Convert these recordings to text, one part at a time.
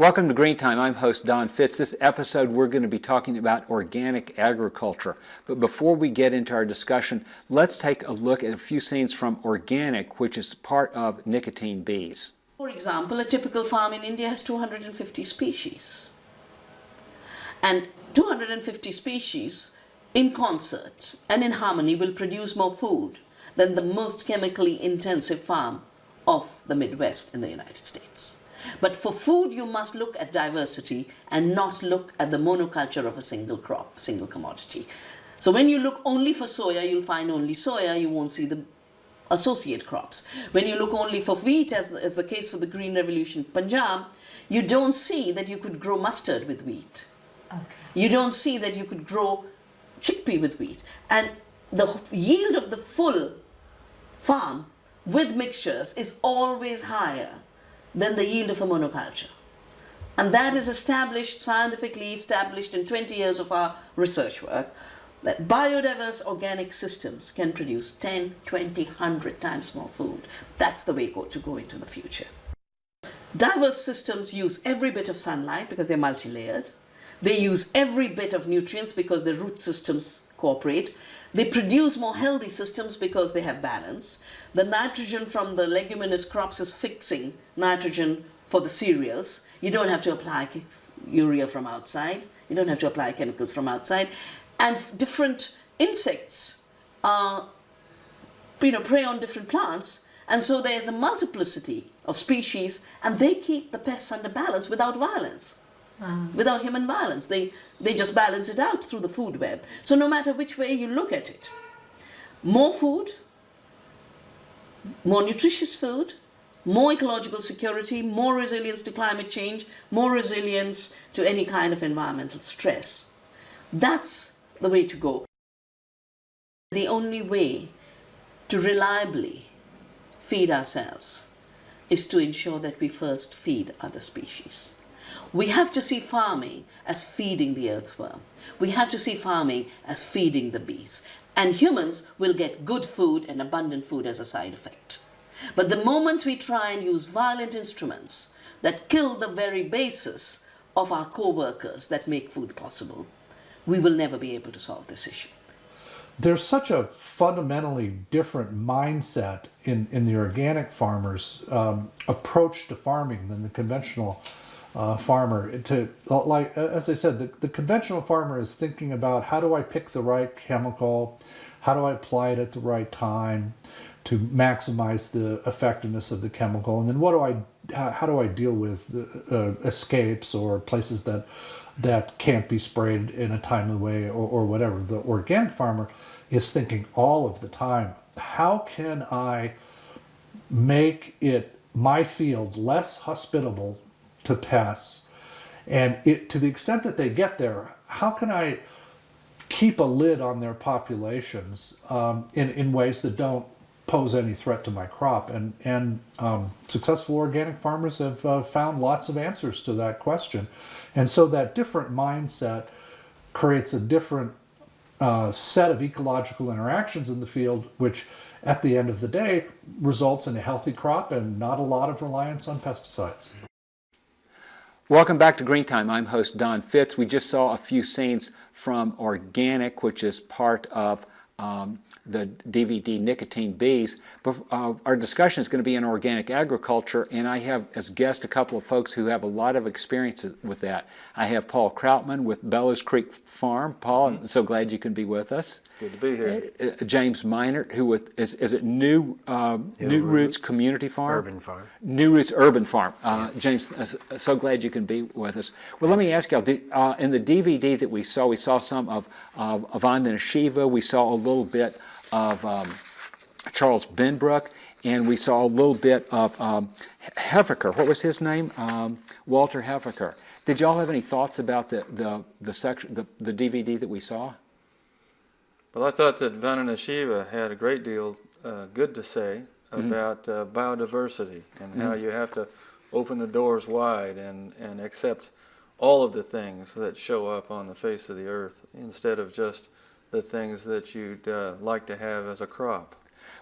Welcome to Green Time. I'm host Don Fitz. This episode we're going to be talking about organic agriculture. But before we get into our discussion, let's take a look at a few scenes from Organic, which is part of Nicotine Bees. For example, a typical farm in India has 250 species. And 250 species in concert and in harmony will produce more food than the most chemically intensive farm of the Midwest in the United States. But for food, you must look at diversity and not look at the monoculture of a single crop, single commodity. So when you look only for soya, you'll find only soya, you won't see the associate crops. When you look only for wheat, as the case for the Green Revolution Punjab, you don't see that you could grow mustard with wheat. Okay. You don't see that you could grow chickpea with wheat. And the yield of the full farm with mixtures is always higher than the yield of a monoculture. And that is established, scientifically established in 20 years of our research work, that biodiverse organic systems can produce 10, 20, 100 times more food. That's the way to go into the future. Diverse systems use every bit of sunlight because they're multi-layered. They use every bit of nutrients because their root systems cooperate. They produce more healthy systems because they have balance. The nitrogen from the leguminous crops is fixing nitrogen for the cereals. You don't have to apply urea from outside. You don't have to apply chemicals from outside. And different insects prey on different plants. And so there's a multiplicity of species, and they keep the pests under balance without violence. Without human violence. They just balance it out through the food web. So no matter which way you look at it, more food, more nutritious food, more ecological security, more resilience to climate change, more resilience to any kind of environmental stress. That's the way to go. The only way to reliably feed ourselves is to ensure that we first feed other species. We have to see farming as feeding the earthworm. We have to see farming as feeding the bees. And humans will get good food and abundant food as a side effect. But the moment we try and use violent instruments that kill the very basis of our co-workers that make food possible, we will never be able to solve this issue. There's such a fundamentally different mindset in the organic farmers' approach to farming than the conventional farmer. As I said, the conventional farmer is thinking about how do I pick the right chemical, how do I apply it at the right time to maximize the effectiveness of the chemical, and then how do I deal with escapes or places that can't be sprayed in a timely way or whatever. The organic farmer is thinking all of the time, how can I make my field less hospitable to pests, and to the extent that they get there, how can I keep a lid on their populations in ways that don't pose any threat to my crop? And successful organic farmers have found lots of answers to that question. And so that different mindset creates a different set of ecological interactions in the field, which at the end of the day results in a healthy crop and not a lot of reliance on pesticides. Welcome back to Green Time. I'm host Don Fitz. We just saw a few scenes from Organic, which is part of the DVD Nicotine Bees. But our discussion is going to be in organic agriculture, and I have as guest a couple of folks who have a lot of experience with that. I have Paul Krautmann with Bellews Creek Farm. Paul, I'm so glad you can be with us. It's good to be here. James Meinert, who is it New Roots Community Farm? Urban Farm. New Roots Urban Farm. James, so glad you can be with us. Well, let me ask you, in the DVD that we saw some of Vandana Shiva, we saw a little bit of Charles Benbrook, and we saw a little bit of Heafeker. What was his name? Walter Heafeker. Did y'all have any thoughts about the DVD that we saw? Well, I thought that Vandana Shiva had a great deal good to say about biodiversity and how you have to open the doors wide and accept all of the things that show up on the face of the earth instead of just the things that you'd like to have as a crop.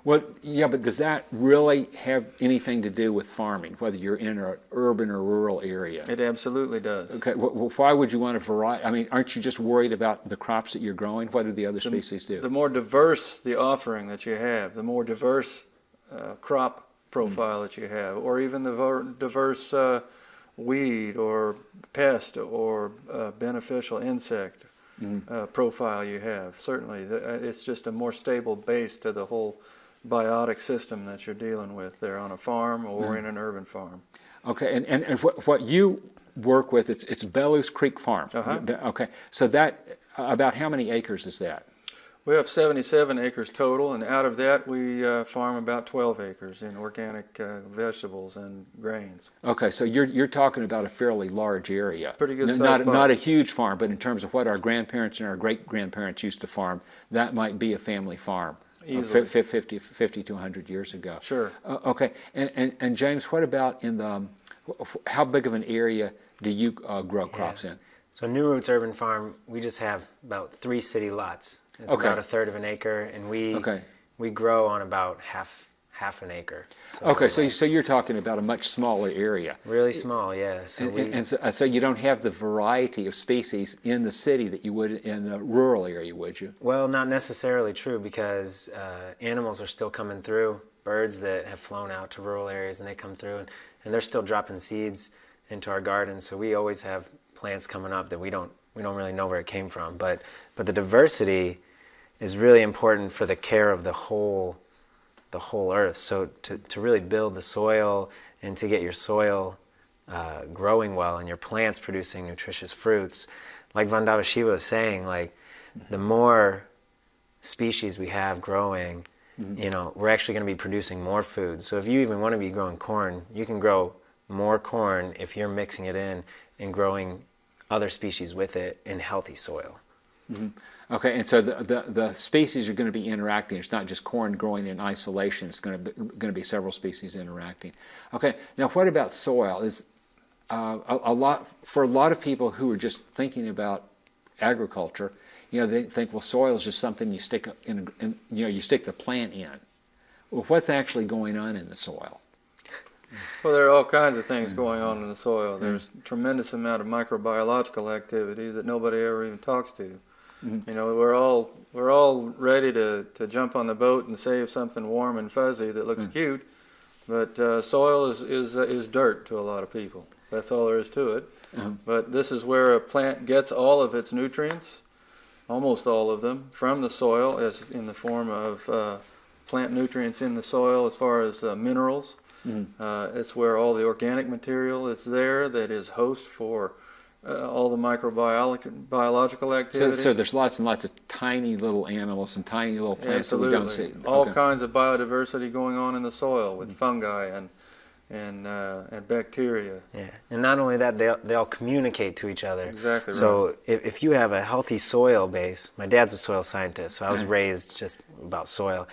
Well, yeah, but does that really have anything to do with farming, whether you're in an urban or rural area? It absolutely does. Okay, well, why would you want a variety? I mean, aren't you just worried about the crops that you're growing? What do the other species do? The more diverse the offering that you have, the more diverse crop profile that you have, or even the diverse weed or pest or beneficial insect profile you have. Certainly, it's just a more stable base to the whole biotic system that you're dealing with there on a farm or in an urban farm. Okay, and what you work with, it's Bellews Creek Farm. Okay, so that, about how many acres is that? We have 77 acres total, and out of that we farm about 12 acres in organic vegetables and grains. Okay, so you're talking about a fairly large area. Pretty good size not a huge farm, but in terms of what our grandparents and our great-grandparents used to farm, that might be a family farm. Easily. 50 to 100 years ago. Sure. Okay, and James, what about in the, how big of an area do you grow crops in? So New Roots Urban Farm, we just have about 3 city lots. It's about 1/3 of an acre, and we grow on about half an acre. So Okay, so you're talking about a much smaller area. really small, yeah. So So you don't have the variety of species in the city that you would in the rural area, would you? well, not necessarily true, because animals are still coming through. Birds that have flown out to rural areas, and they come through, and they're still dropping seeds into our gardens. So we always have plants coming up that we don't really know where it came from. But the diversity is really important for the care of the whole earth. So to really build the soil and to get your soil growing well and your plants producing nutritious fruits, like Vandana Shiva was saying, like the more species we have growing, you know, we're actually going to be producing more food. So if you even want to be growing corn, you can grow more corn if you're mixing it in and growing other species with it in healthy soil. Okay, and so the species are going to be interacting. It's not just corn growing in isolation. It's going to be several species interacting. Okay, now what about soil? Is for a lot of people who are just thinking about agriculture, you know, they think, well, soil is just something you stick in, you know, you stick the plant in. Well, what's actually going on in the soil? Well, there are all kinds of things going on in the soil. There's a tremendous amount of microbiological activity that nobody ever even talks to. You know, we're all ready to jump on the boat and save something warm and fuzzy that looks cute, but soil is dirt to a lot of people. That's all there is to it. But this is where a plant gets all of its nutrients, almost all of them, from the soil, as in the form of plant nutrients in the soil as far as minerals. It's where all the organic material is there that is host for all the microbiological activity. So there's lots and lots of tiny little animals and tiny little plants that we don't see. All kinds of biodiversity going on in the soil with fungi and bacteria. Yeah, and not only that, they all communicate to each other. Exactly right. So if you have a healthy soil base, my dad's a soil scientist, so I was raised just about soil.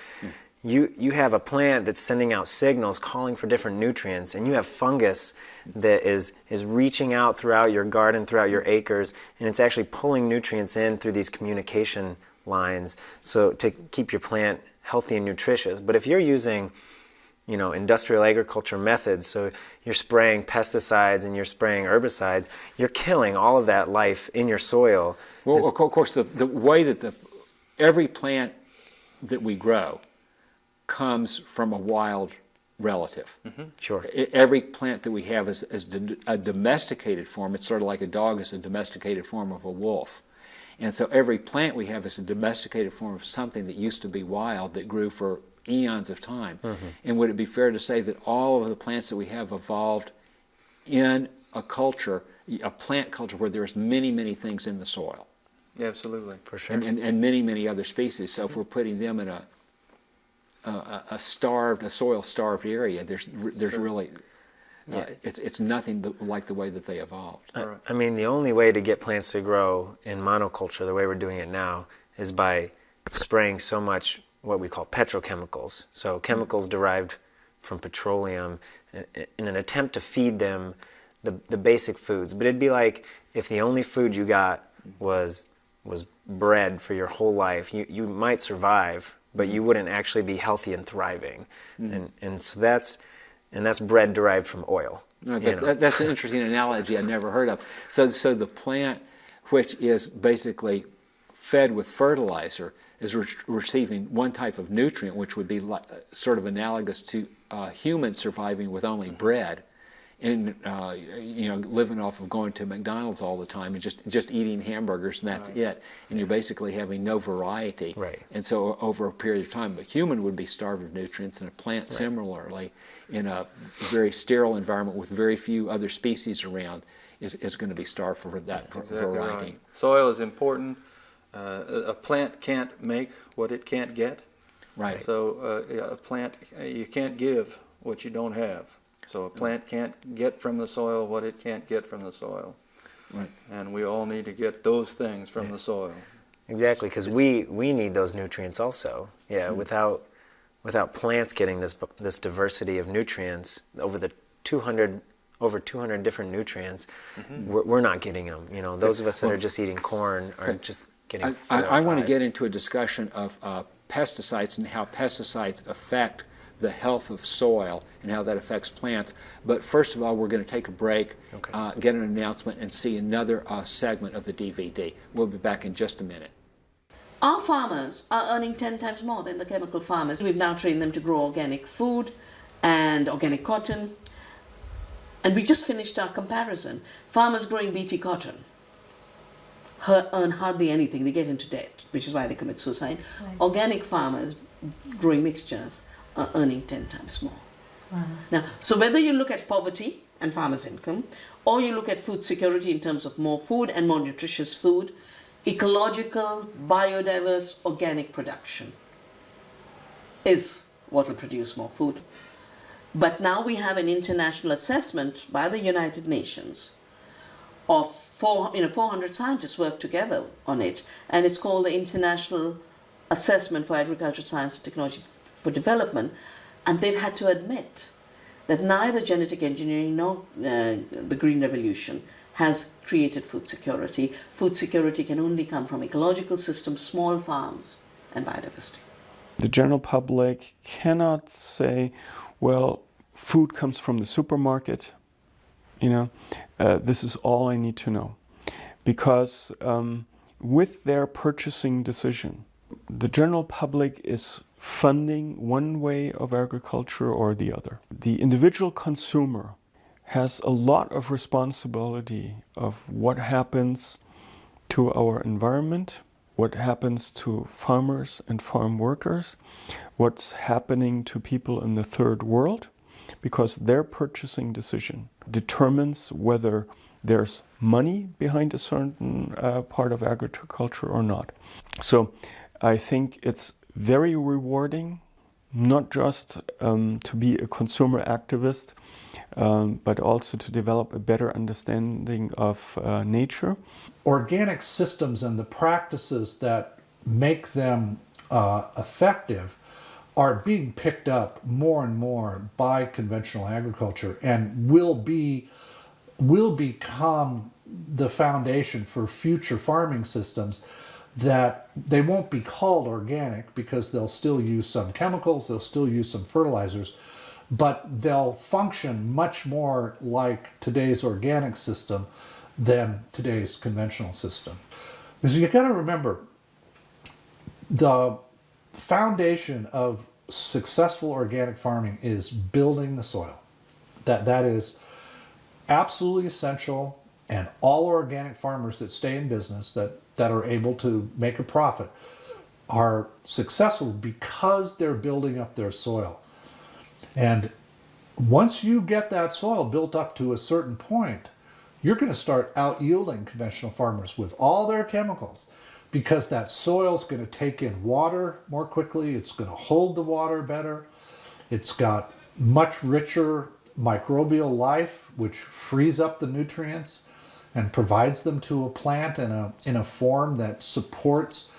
You have a plant that's sending out signals calling for different nutrients, and you have fungus that is reaching out throughout your garden, throughout your acres, and it's actually pulling nutrients in through these communication lines so to keep your plant healthy and nutritious. But if you're using, you know, industrial agriculture methods, so you're spraying pesticides and you're spraying herbicides, you're killing all of that life in your soil. Well, of course, the way that every plant that we grow comes from a wild relative. Sure. Every plant that we have is a domesticated form. It's sort of like a dog is a domesticated form of a wolf. And so every plant we have is a domesticated form of something that used to be wild that grew for eons of time. And would it be fair to say that all of the plants that we have evolved in a culture, a plant culture where there's many, many things in the soil? Absolutely. For sure. And many, many other species. So if we're putting them in a soil-starved area, there's really, it's nothing like the way that they evolved. I mean, the only way to get plants to grow in monoculture, the way we're doing it now, is by spraying so much what we call petrochemicals. So chemicals derived from petroleum in an attempt to feed them the basic foods. But it'd be like if the only food you got was bread for your whole life. You might survive, but you wouldn't actually be healthy and thriving. And so that's bread derived from oil. No, that's an interesting analogy I never heard of. So the plant, which is basically fed with fertilizer, is receiving one type of nutrient, which would be sort of analogous to humans surviving with only bread, and living off of going to McDonald's all the time and just eating hamburgers, and that's it. And you're basically having no variety. Right. And so over a period of time, a human would be starved of nutrients, and a plant similarly, in a very sterile environment with very few other species around, is going to be starved for that variety. Right. Soil is important. A plant can't make what it can't get. Right. So a plant, you can't give what you don't have. So a plant can't get from the soil what it can't get from the soil. Right. And we all need to get those things from the soil. Exactly, because we need those nutrients also. Yeah, without plants getting this diversity of nutrients over 200 different nutrients, we're not getting them. Those of us that are just eating corn are just getting 4 or 5. I want to get into a discussion of pesticides and how pesticides affect the health of soil and how that affects plants. But first of all, we're going to take a break, get an announcement, and see another segment of the DVD. We'll be back in just a minute. Our farmers are earning 10 times more than the chemical farmers. We've now trained them to grow organic food and organic cotton. And we just finished our comparison. Farmers growing BT cotton earn hardly anything. They get into debt, which is why they commit suicide. Right. Organic farmers growing mixtures are earning 10 times more. Wow. Now, so whether you look at poverty and farmers' income, or you look at food security in terms of more food and more nutritious food, ecological, biodiverse, organic production is what will produce more food. But now we have an international assessment by the United Nations of 400 scientists work together on it, and it's called the International Assessment for Agriculture, Science and Technology for Development, and they've had to admit that neither genetic engineering nor the Green Revolution has created food security. Food security can only come from ecological systems, small farms, and biodiversity. The general public cannot say, well, food comes from the supermarket, this is all I need to know. Because with their purchasing decision, the general public is funding one way of agriculture or the other. The individual consumer has a lot of responsibility of what happens to our environment, what happens to farmers and farm workers, what's happening to people in the third world, because their purchasing decision determines whether there's money behind a certain part of agriculture or not. So I think it's very rewarding, not just to be a consumer activist, but also to develop a better understanding of nature. Organic systems and the practices that make them effective are being picked up more and more by conventional agriculture and will become the foundation for future farming systems that they won't be called organic because they'll still use some chemicals, they'll still use some fertilizers, but they'll function much more like today's organic system than today's conventional system. Because you got to remember, the foundation of successful organic farming is building the soil. That is absolutely essential, and all organic farmers that stay in business that are able to make a profit are successful because they're building up their soil. And once you get that soil built up to a certain point, you're going to start out yielding conventional farmers with all their chemicals, because that soil's going to take in water more quickly, it's going to hold the water better, it's got much richer microbial life, which frees up the nutrients and provides them to a plant in a form that supports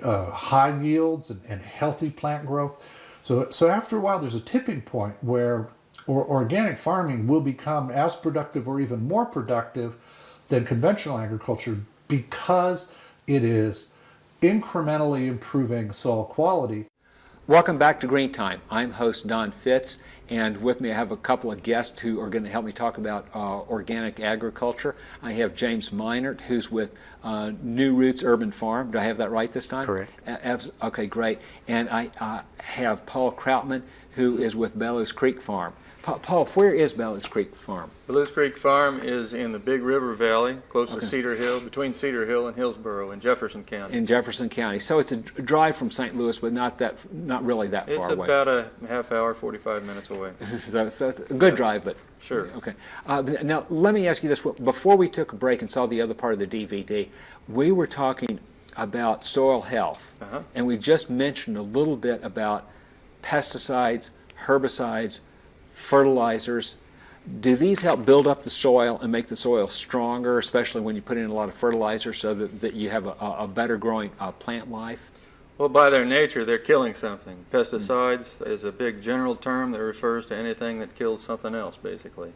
high yields and healthy plant growth. So after a while, there's a tipping point where organic farming will become as productive or even more productive than conventional agriculture, because it is incrementally improving soil quality. Welcome back to Green Time. I'm host Don Fitz, and with me I have a couple of guests who are going to help me talk about organic agriculture. I have James Meinert, who's with New Roots Urban Farm. Do I have that right this time? Correct. Okay, great. And I have Paul Krautmann, who is with Bellews Creek Farm. Paul, where is Bellews Creek Farm? Bellews Creek Farm is in the Big River Valley, close to Cedar Hill, between Cedar Hill and Hillsborough in Jefferson County. In Jefferson County. So it's a drive from St. Louis, but not really that far away. It's about a half hour, 45 minutes away. So it's a good drive, but sure. Okay. Now let me ask you this: before we took a break and saw the other part of the DVD, we were talking about soil health, and we just mentioned a little bit about pesticides, herbicides, fertilizers. Do these help build up the soil and make the soil stronger, especially when you put in a lot of fertilizer, so that you have a better growing plant life? Well, by their nature, they're killing something. Pesticides is a big general term that refers to anything that kills something else, basically.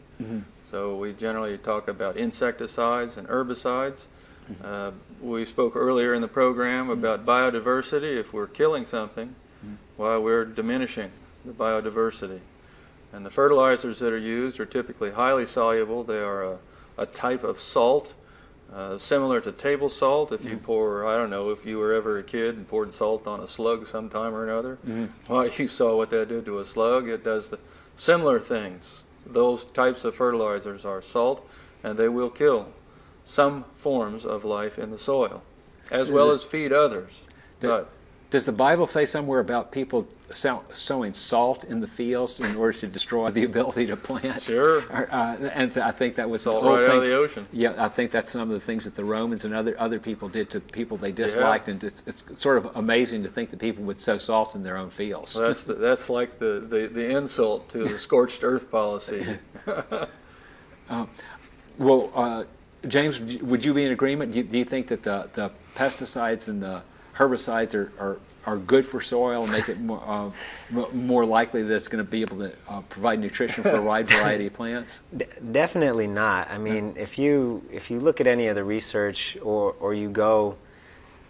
So we generally talk about insecticides and herbicides. We spoke earlier in the program about biodiversity. If we're killing something, well, we're diminishing the biodiversity. And the fertilizers that are used are typically highly soluble. They are a type of salt, similar to table salt. If you pour, I don't know, if you were ever a kid and poured salt on a slug sometime or another, well, you saw what that did to a slug. It does the similar things. Those types of fertilizers are salt, and they will kill some forms of life in the soil, as well as feed others. Does the Bible say somewhere about people sowing salt in the fields in order to destroy the ability to plant? Sure. And I think that was Salt the whole right thing. out of the ocean. Yeah, I think that's some of the things that the Romans and other people did to people they disliked, and it's sort of amazing to think that people would sow salt in their own fields. Well, that's like the insult to the scorched earth policy. James, would you be in agreement? Do you think that the pesticides and the herbicides are good for soil and make it more likely that it's going to be able to provide nutrition for a wide variety of plants? Definitely not. I mean, if you look at any of the research, or you go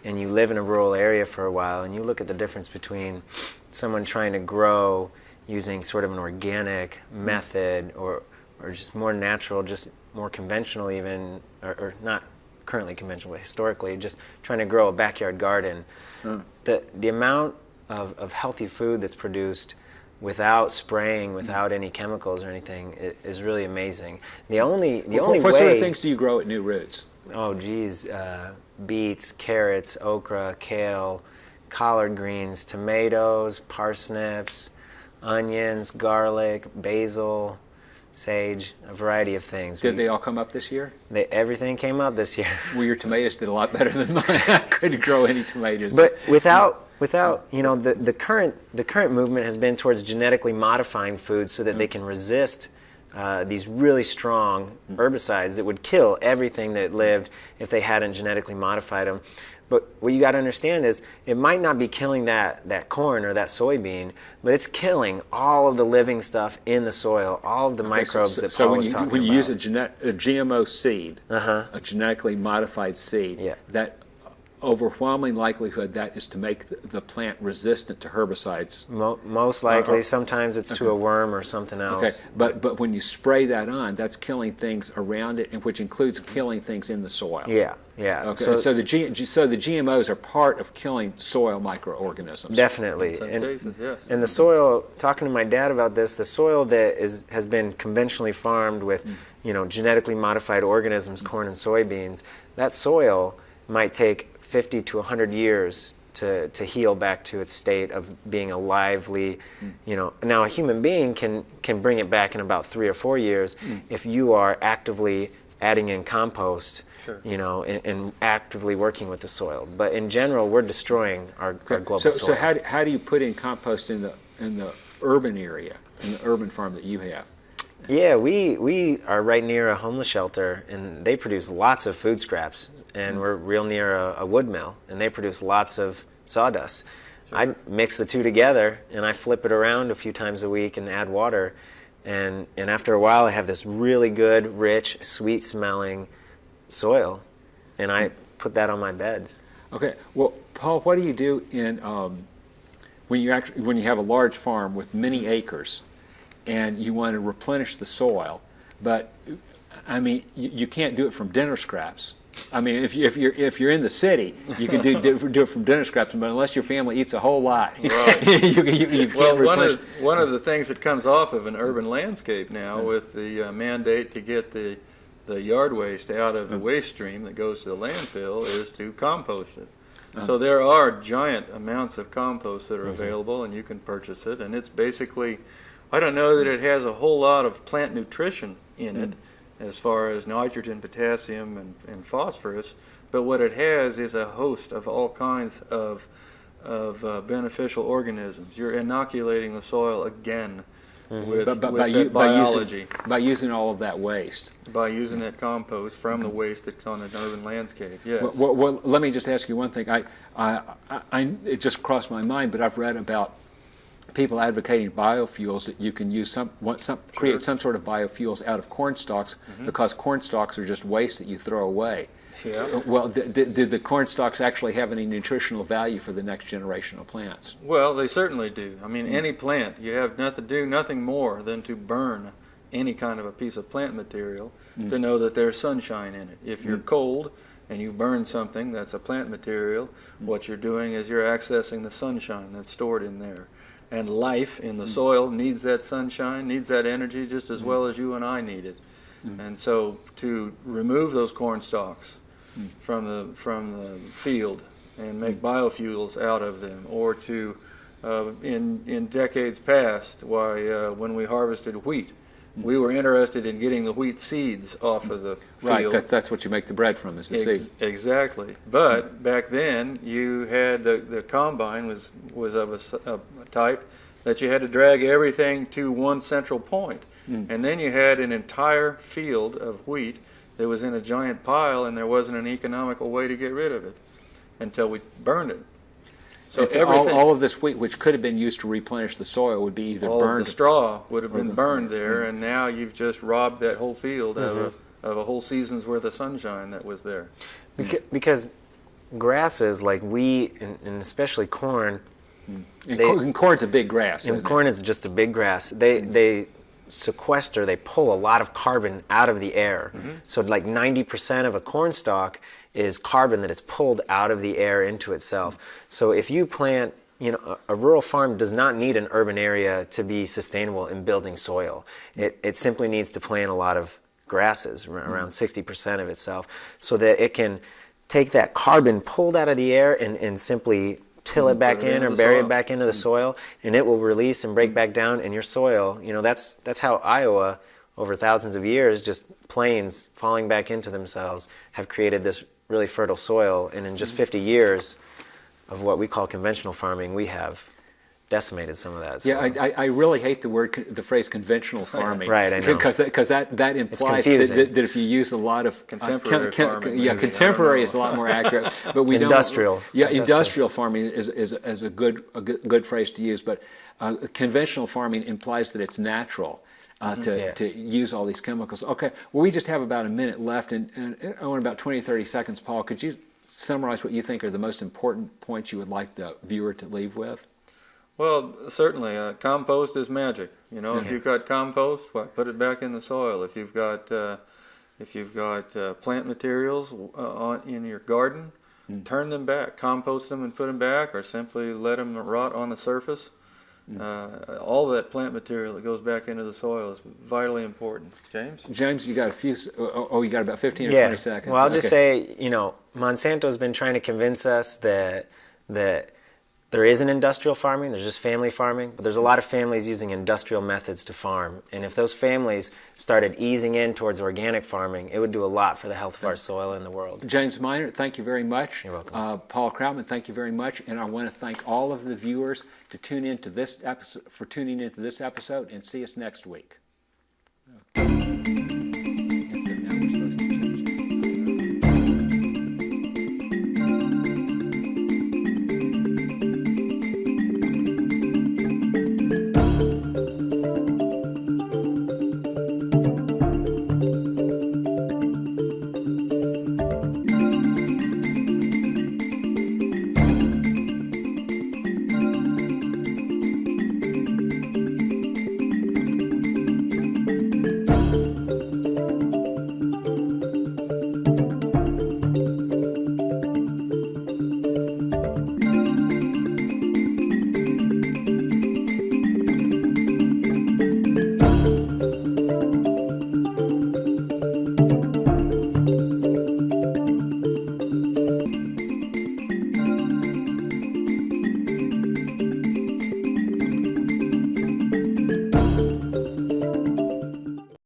and you live in a rural area for a while, and you look at the difference between someone trying to grow using sort of an organic method, or just more natural, just more conventional even, or not currently conventional, but historically, just trying to grow a backyard garden. The amount of healthy food that's produced without spraying, without any chemicals or anything, is really amazing. The only way. What sort of things do you grow at New Roots? Oh, geez, beets, carrots, okra, kale, collard greens, tomatoes, parsnips, onions, garlic, basil, sage, a variety of things. Did they all come up this year? Everything came up this year. Well, your tomatoes did a lot better than mine. I couldn't grow any tomatoes. But without the current movement has been towards genetically modifying foods so that they can resist these really strong herbicides that would kill everything that lived if they hadn't genetically modified them. But what you got to understand is it might not be killing that corn or that soybean, but it's killing all of the living stuff in the soil, all of the microbes that Paul was talking about. So when you use a GMO seed, a genetically modified seed, that overwhelming likelihood that is to make the plant resistant to herbicides. Most likely. Sometimes it's to a worm or something else. Okay, but when you spray that on, that's killing things around it, and which includes killing things in the soil. Yeah. Okay, so the GMOs are part of killing soil microorganisms. Definitely. In some cases, yes. And the soil, talking to my dad about this, the soil that has been conventionally farmed with, genetically modified organisms, corn and soybeans, that soil might take 50 to 100 years to heal back to its state of being a lively, Now a human being can bring it back in about 3 or 4 years if you are actively adding in compost, and actively working with the soil. But in general, we're destroying our global soil. So how do you put in compost in the urban area, in the urban farm that you have? Yeah, we are right near a homeless shelter, and they produce lots of food scraps, and we're real near a wood mill, and they produce lots of sawdust. Sure. I mix the two together, and I flip it around a few times a week and add water, and after a while I have this really good, rich, sweet-smelling soil, and I put that on my beds. Okay, well, Paul, what do you do in when you have a large farm with many acres, and you want to replenish the soil, but I mean you can't do it from dinner scraps. I mean, if you're in the city, you can do it from dinner scraps, but unless your family eats a whole lot, Right. you can't Well, replenish. one of the things that comes off of an urban landscape now with the mandate to get the yard waste out of the waste stream that goes to the landfill is to compost it. So there are giant amounts of compost that are available, and you can purchase it. And it's basically, I don't know that it has a whole lot of plant nutrition in it, as far as nitrogen, potassium, and phosphorus, but what it has is a host of all kinds of beneficial organisms. You're inoculating the soil again with that biology. By using all of that waste. By using that compost from the waste that's on an urban landscape, yes. Well, let me just ask you one thing. It just crossed my mind, but I've read about people advocating biofuels, that you can use create some sort of biofuels out of corn stalks, because corn stalks are just waste that you throw away. Yeah. Well, did the corn stalks actually have any nutritional value for the next generation of plants? Well, they certainly do. I mean, any plant, you have nothing more than to burn any kind of a piece of plant material to know that there's sunshine in it. If you're cold and you burn something that's a plant material, what you're doing is you're accessing the sunshine that's stored in there. And life in the soil needs that sunshine, needs that energy just as well as you and I need it. And so to remove those corn stalks from the field and make biofuels out of them, or to in decades past, when we harvested wheat, we were interested in getting the wheat seeds off of the field. Right, that's what you make the bread from, is the seed. Exactly. But back then, you had the combine was of a type that you had to drag everything to one central point. And then you had an entire field of wheat that was in a giant pile, and there wasn't an economical way to get rid of it until we burned it. So all of this wheat, which could have been used to replenish the soil, would be either all burned. of the straw would have been burned there, and now you've just robbed that whole field of a whole season's worth of sunshine that was there. Because grasses like wheat and especially corn, And corn's a big grass. and isn't it? corn is just a big grass. They sequester, they pull a lot of carbon out of the air. So like 90% of a corn stalk is carbon that is pulled out of the air into itself. So if you plant, a rural farm does not need an urban area to be sustainable in building soil. It simply needs to plant a lot of grasses, around 60% of itself, so that it can take that carbon pulled out of the air and simply till it back in or bury it back into the soil, and it will release and break back down in your soil. That's how Iowa, over thousands of years, just plains falling back into themselves, have created this really fertile soil. And in just 50 years of what we call conventional farming, we have decimated some of that soil. Yeah, I really hate the phrase conventional farming. Right, I know. Because that implies that if you use a lot of Contemporary farming. Yeah, contemporary is a lot more accurate. But we Industrial. don't. Yeah, industrial farming is a good phrase to use. But conventional farming implies that it's natural. To use all these chemicals. Okay, well, we just have about a minute left, and I want about 20 or 30 seconds. Paul, could you summarize what you think are the most important points you would like the viewer to leave with? Well, certainly, compost is magic. If you've got compost, put it back in the soil. If you've got plant materials in your garden, turn them back, compost them and put them back, or simply let them rot on the surface. All that plant material that goes back into the soil is vitally important. James, you got a few. You got about 15 or 20 seconds. Well, I'll just say, Monsanto's been trying to convince us that there isn't industrial farming, there's just family farming, but there's a lot of families using industrial methods to farm. And if those families started easing in towards organic farming, it would do a lot for the health of our soil and the world. James Meinert, thank you very much. You're welcome. Paul Krautmann, thank you very much. And I want to thank all of the viewers for tuning into this episode, and see us next week.